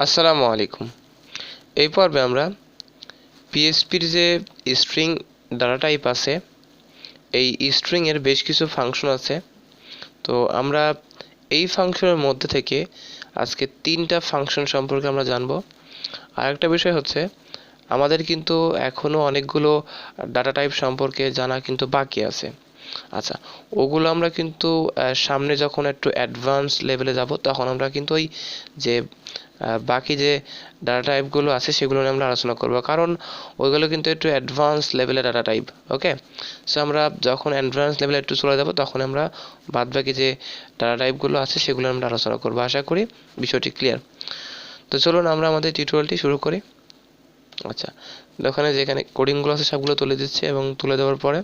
আসসালামু আলাইকুম। এই পর্বে আমরা পিএইচপির যে স্ট্রিং ডাটা টাইপ আছে, এই স্ট্রিং এর বেশ কিছু ফাংশন আছে। তো আমরা এই ফাংশনের মধ্যে থেকে আজকে 3টা ফাংশন সম্পর্কে আমরা জানব। আরেকটা বিষয় হচ্ছে আমাদের কিন্তু এখনো অনেকগুলো ডাটা টাইপ সম্পর্কে জানা কিন্তু বাকি আছে। আচ্ছা, ওগুলো আমরা কিন্তু সামনে যখন একটু অ্যাডভান্স লেভেলে যাব তখন আমরা কিন্তু ওই যে বাকি যে ডাটা টাইপগুলো আছে সেগুলো নিয়ে আমরা আলোচনা করব, কারণ ওইগুলো কিন্তু একটু অ্যাডভান্স লেভেলের ডাটা টাইপ। ওকে, সো আমরা যখন অ্যাডভান্স লেভেলে একটু চলে যাব তখন আমরা বাদ বাকি যে ডাটা টাইপগুলো আছে সেগুলো আমরা আলোচনা করব। আশা করি বিষয়টি ক্লিয়ার। তো চলুন আমরা আমাদের টিউটোরিয়ালটি শুরু করি। আচ্ছা, ওখানে যেখানে কোডিংগুলো আছে সবগুলো তুলে দিচ্ছি এবং তুলে দেওয়ার পরে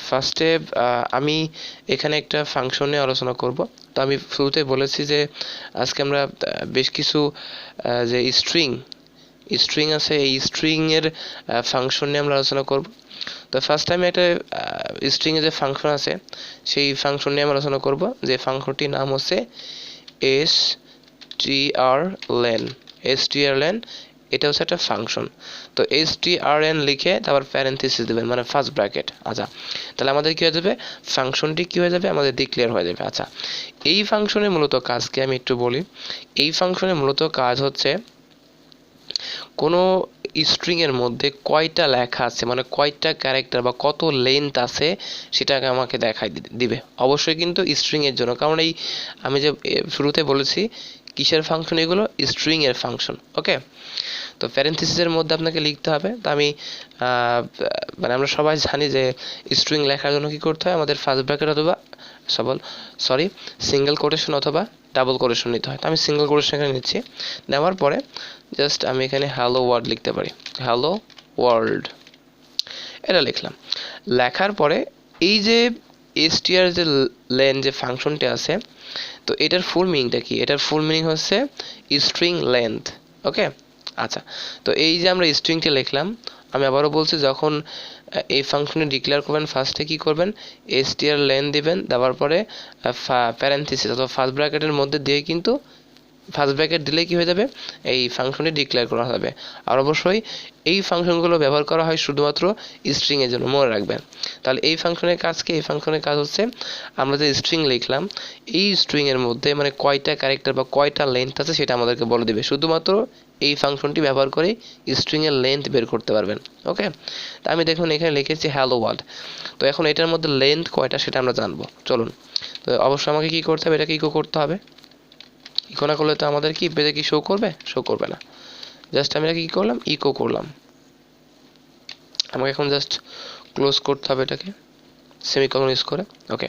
ফার্স্টে আমি এখানে একটা ফাংশন নিয়ে আলোচনা করব। তো আমি শুরুতে বলেছি যে আজকে আমরা বেশ কিছু যে স্ট্রিং আছে, এই স্ট্রিংয়ের ফাংশন নিয়ে আমরা আলোচনা করব। তো ফার্স্ট আমি একটা স্ট্রিংয়ে যে ফাংশন আছে সেই ফাংশন নিয়ে আমরা আলোচনা করব, যে ফাংশনটির নাম হচ্ছে strlen। এটা হচ্ছে একটা ফাংশন। তো strlen লিখে তারপর প্যারেনথেসিস দিবেন, মানে ফার্স্ট ব্র্যাকেট। আচ্ছা, তাহলে আমাদের কি হয়ে যাবে, ফাংশনটি কি হয়ে যাবে, আমাদের ডিক্লেয়ার হয়ে যাবে। আচ্ছা, এই ফাংশনের মূলত কাজকে আমি একটু বলি। এই ফাংশনের মূলত কাজ হচ্ছে কোনো স্ট্রিং এর মধ্যে কয়টা লেখা আছে, মানে কয়টা ক্যারেক্টার বা কত লেন্থ আছে সেটাকে আমাকে দেখাই দিবে। অবশ্যই কিন্তু স্ট্রিং এর জন্য, কারণ এই আমি যে শুরুতে বলেছি কিসের ফাংশন, এগুলো স্ট্রিং এর ফাংশন। ওকে, তো প্যারেনথেসিসের মধ্যে আপনাকে লিখতে হবে। তো আমি মানে আমরা সবাই জানি যে স্ট্রিং লেখার জন্য কি করতে হয়, আমাদের ফার্স্ট ব্র্যাকেট অথবা সিঙ্গেল কোটেশন অথবা ডাবল কোটেশন নিতে হয়। তো আমি সিঙ্গেল কোটেশন এখানে নিচ্ছি। নেওয়ার পরে জাস্ট আমি এখানে হ্যালো ওয়ার্ল্ড লিখতে পারি, হ্যালো ওয়ার্ল্ড, এটা লিখলাম। লেখার পরে এই যে str যে লেন যে ফাংশনটি আছে, তো এটার ফুল মিনিংটা কি, এটার ফুল মিনিং হচ্ছে স্ট্রিং লেন্থ। ওকে, আচ্ছা, তো এই যে আমরা স্ট্রিংটি লিখলাম, আমি আবারও বলছি, যখন এই ফাংশনে ডিক্লেয়ার করবেন ফার্স্টে কি করবেন, strlen দিবেন, দেওয়ার পরে প্যারেনথেসিস অথবা ফার্স্ট ব্র্যাকেটের মধ্যে দিয়ে কিন্তু ফার্স্ট ব্র্যাকেট দিলে কি হয়ে যাবে, এই ফাংশনটি ডিক্লেয়ার করা হবে। আর অবশ্যই এই ফাংশনগুলো ব্যবহার করা হয় শুধুমাত্র স্ট্রিং এর জন্য, মনে রাখবেন। তাহলে এই ফাংশনের কাজ কি, এই ফাংশনের কাজ হচ্ছে আমরা যে স্ট্রিং লিখলাম এই স্ট্রিং এর মধ্যে মানে কয়টা ক্যারেক্টার বা কয়টা লেন্থ আছে সেটা আমাদেরকে বলে দিবে। শুধুমাত্র এই ফাংশনটি ব্যবহার করে স্ট্রিং এর লেন্থ বের করতে পারবেন। ওকে, তা আমি দেখুন এখানে লিখেছি হ্যালো ওয়ার্ল্ড। তো এখন এটার মধ্যে লেন্থ কয়টা সেটা আমরা জানবো। চলুন, তো অবশ্যই আমাকে কি করতে হবে, এটাকে ইকো করতে হবে। ইকো না করলে তো আমাদের কি পেজে কি শো করবে, শো করবে না। জাস্ট আমি এটাকে কি করলাম, ইকো করলাম। আমাকে এখন জাস্ট ক্লোজ করতে হবে এটাকে সেমিকলন ইউজ করে। ওকে,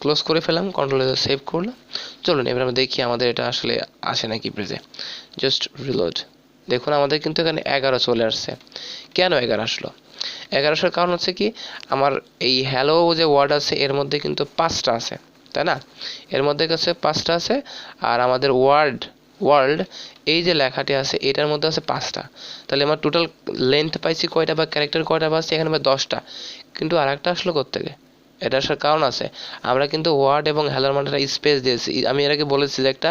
ক্লোজ করে ফেলাম, কন্ট্রোল সেভ করলাম। চলুন এবার আমরা দেখি আমাদের এটা আসলে আসে নাকি পেজে। Just reload. দেখুন আমাদের কিন্তু এখানে 11 চলে আসছে। কেন 11 আসলো, 11 আসার কারণ হচ্ছে কি, আমার এই হ্যালো যে ওয়ার্ড আছে এর মধ্যে কিন্তু 5টা আছে, তাই না? এর মধ্যে কাছে 5টা আছে, আর আমাদের ওয়ার্ল্ড এই যে লেখাটি আছে এটার মধ্যে আছে 5টা। তাহলে আমার টোটাল লেন্থ পাইছি কয়টা বা ক্যারেক্টার কয়টা পাচ্ছি, এখানে 10টা। কিন্তু আরেকটা আসলো কোত্থেকে, এটা আসার কারণ আছে, আমরা কিন্তু ওয়ার্ড এবং হ্যালোর মানে একটা স্পেস দিয়েছি। আমি এর আগে বলেছি যে একটা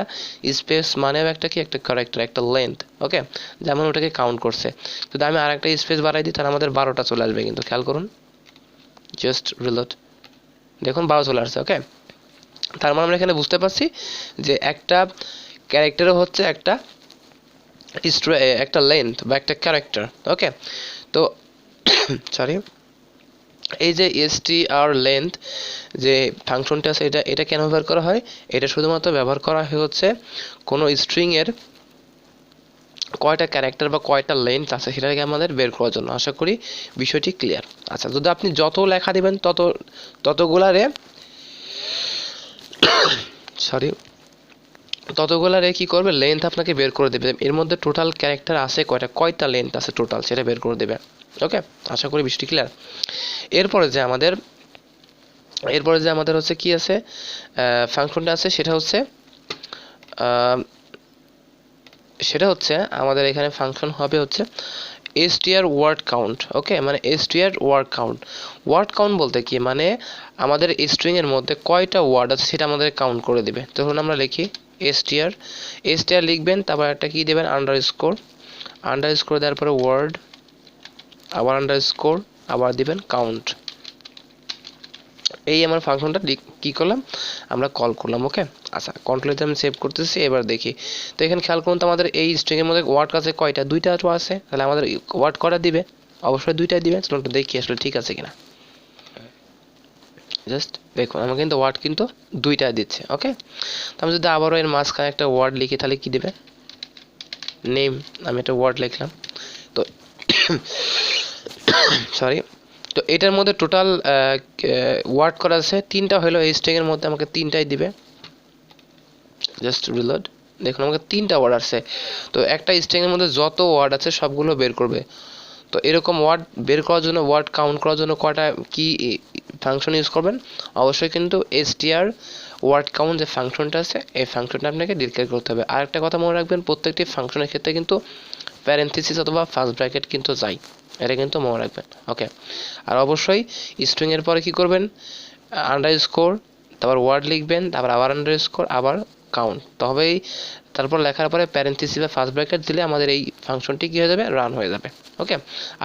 স্পেস মানেও একটা কি, একটা ক্যারেক্টার, একটা লেন্থ। ওকে, যেমন ওটাকে কাউন্ট করছে। যদি আমি আরেকটা স্পেস বাড়াই দিই তাহলে আমাদের 12টা চলে আসবে, কিন্তু খেয়াল করুন। জাস্ট রিলোড, দেখুন 12 চলে আসছে। ওকে, তার মানে আমরা এখানে বুঝতে পারছি যে একটা ক্যারেক্টারও হচ্ছে একটা লেন্থ বা একটা ক্যারেক্টার। ওকে, তো সরি, এই যে strlen যে ফাংশনটা আছে এটা কেন ব্যবহার করা হয়, এটা শুধুমাত্র ব্যবহার করা হয় হচ্ছে কোনো স্ট্রিং এর কয়টা ক্যারেক্টার বা কয়টা লেন্থ আছে সেটাকে আমাদের বের করার জন্য। আশা করি বিষয়টি ক্লিয়ার। আচ্ছা, যদি আপনি যত লেখা দিবেন ততগুলারে ততগুলারে কি করবে, লেন্থ আপনাকে বের করে দেবে। এর মধ্যে টোটাল ক্যারেক্টার আছে কয়টা লেন্থ আছে টোটাল সেটা বের করে দেবে। ওকে, আশা করি বিষয়টি ক্লিয়ার। এরপরে যে আমাদের হচ্ছে কি আছে, ফাংশনটা আছে, সেটা হচ্ছে আমাদের এখানে ফাংশন হবে হচ্ছে str word count। ওকে, মানে str word count। Word count বলতে কি, মানে আমাদের স্ট্রিং এর মধ্যে কয়টা ওয়ার্ড আছে সেটা আমাদের কাউন্ট করে দিবে। তখন আমরা লিখি str str লিখবেন, তারপর একটা কি দেবেন আন্ডারস্কোর দেওয়ার পরে ওয়ার্ড, আবার আন্ডারস্কোর, আবার দিবেন কাউন্ট। এই আমার ফাংশনটা কি করলাম, আমরা কল করলাম। ওকে, আচ্ছা কন্ট্রোলে আমি সেভ করতেছি। এবার দেখি, তো এখানে খেয়াল করুন তো আমাদের এই স্ট্রিং এর মধ্যে ওয়ার্ড আছে কয়টা, দুইটা আছে, তাহলে আমাদের ওয়ার্ড কয়টা দিবে, অবশ্যই দুইটাই দিবে। চলুন একটু দেখি আসলে ঠিক আছে কিনা। জাস্ট দেখুন আমার কিন্তু ওয়ার্ড কিন্তু দুইটা দিচ্ছে। ওকে, তো আমি যদি আবারও এর মাঝখানে একটা ওয়ার্ড লিখি তাহলে কি দেবে, নেম, আমি একটা ওয়ার্ড লিখলাম। তো সরি, তো এটার মধ্যে টোটাল ওয়ার্ড করা আছে তিনটা, হলো এই স্ট্রিং এর মধ্যে আমাকে তিনটাই দিবে। জাস্ট রিলোড, দেখুন আমাকে তিনটা ওয়ার্ড আছে। তো একটা স্ট্রিং এর মধ্যে যত ওয়ার্ড আছে সবগুলো বের করবে। তো এরকম ওয়ার্ড বের করার জন্য, ওয়ার্ড কাউন্ট করার জন্য কয়টা কি ফাংশন ইউজ করবেন, অবশ্যই কিন্তু str ওয়ার্ড কাউন্ট যে ফাংশনটা আছে এই ফাংশনটা আপনাকে ডিক্লেয়ার করতে হবে। আর একটা কথা মনে রাখবেন, প্রত্যেকটি ফাংশনের ক্ষেত্রে কিন্তু প্যারেনথেসিস অথবা ফার্স্ট ব্র্যাকেট কিন্তু চাই, এটা কিন্তু মনে রাখবেন। ওকে, আর অবশ্যই স্ট্রিং এর পরে কি করবেন, আন্ডারস্কোর, তারপর ওয়ার্ড লিখবেন, তারপর আবার আন্ডারস্কোর, আবার কাউন্ট, তবেই তারপর লেখার পরে প্যারেনথেসিস বা ফার্স্ট ব্র্যাকেট দিলে আমাদের এই ফাংশনটি কী হয়ে যাবে, রান হয়ে যাবে। ওকে,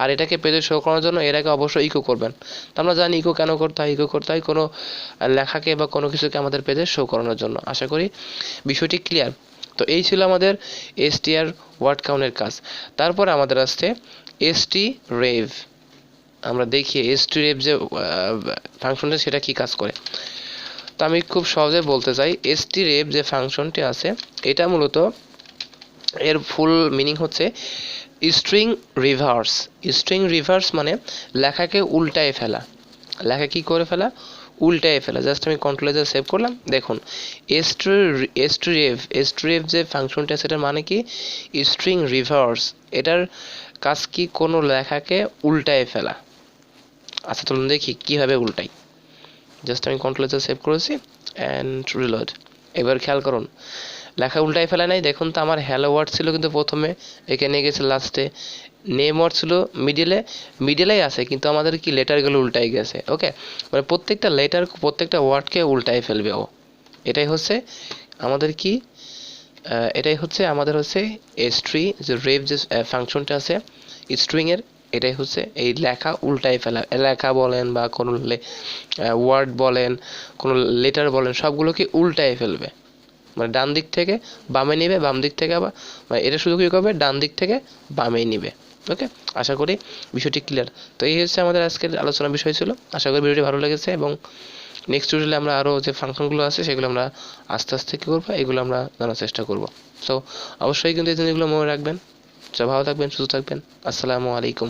আর এটাকে পেজে শো করার জন্য এর আগে অবশ্যই ইকো করবেন। তো আমরা জানি ইকো কেন করতে হয়, ইকো করতে হয় কোনো লেখাকে বা কোনো কিছুকে আমাদের পেজে শো করানোর জন্য। আশা করি বিষয়টি ক্লিয়ার। তো এই ছিল আমাদের str ওয়ার্ড কাউন্টের কাজ। তারপরে আমাদের আসছে strrev। আমরা দেখি strrev যে ফাংশনটা সেটা কি কাজ করে। তো আমি খুব সহজে বলতে চাই, strrev যে ফাংশনটি আছে এটা মূলত এর ফুল মিনিং হচ্ছে স্ট্রিং রিভার্স। স্ট্রিং রিভার্স মানে লেখাকে উল্টায় ফেলা, লেখা কি করে ফেলা, উল্টায় ফেলা। জাস্ট আমি কন্ট্রোলে যা সেভ করলাম, দেখুন strrev যে ফাংশনটা আছে এটার মানে কি, স্ট্রিং রিভার্স। এটার কাজ কি, কোনো লেখাকে উল্টায় ফেলা। আচ্ছা চলুন দেখি কিভাবে উল্টাই। জাস্ট আমি কন্ট্রোলে যা সেভ করেছি অ্যান্ড রিলোড। এবার খেয়াল করুন লেখা উল্টাই ফেলা নাই। দেখুন তো আমার হ্যালো ওয়ার্ড ছিল কিন্তু প্রথমে, এখানে গেছে লাস্টে, নেম ওয়ার্ড ছিল মিডিলেই আছে, কিন্তু আমাদের কি লেটারগুলো উল্টাই গেছে। ওকে, মানে প্রত্যেকটা লেটার, প্রত্যেকটা ওয়ার্ডকে উল্টাই ফেলবে ও। এটাই হচ্ছে আমাদের কি, এটাই হচ্ছে আমাদের হচ্ছে স্ট্রি যে রেভ যে ফাংশনটা আছে স্ট্রিং এর, এটাই হচ্ছে এই লেখা উল্টাই ফেলা। লেখা বলেন বা কোনো ওয়ার্ড বলেন, কোনো লেটার বলেন, সবগুলোকে উল্টাই ফেলবে। মানে ডান দিক থেকে বামে নিবে, বাম দিক থেকে আবার, মানে এটা শুধু কী করবে, ডান দিক থেকে বামে নিবে। ওকে, আশা করি বিষয়টি ক্লিয়ার। তো এই হচ্ছে আমাদের আজকের আলোচনার বিষয় ছিল। আশা করি ভিডিওটি ভালো লেগেছে, এবং নেক্সট টিউটোরিয়ালে আমরা আরও যে ফাংশনগুলো আছে সেগুলো আমরা আস্তে আস্তে কী করবো, এগুলো আমরা জানার চেষ্টা করব। সো অবশ্যই কিন্তু এই জিনিসগুলো মনে রাখবেন। ভালো থাকবেন, সুস্থ থাকবেন। আসসালামু আলাইকুম।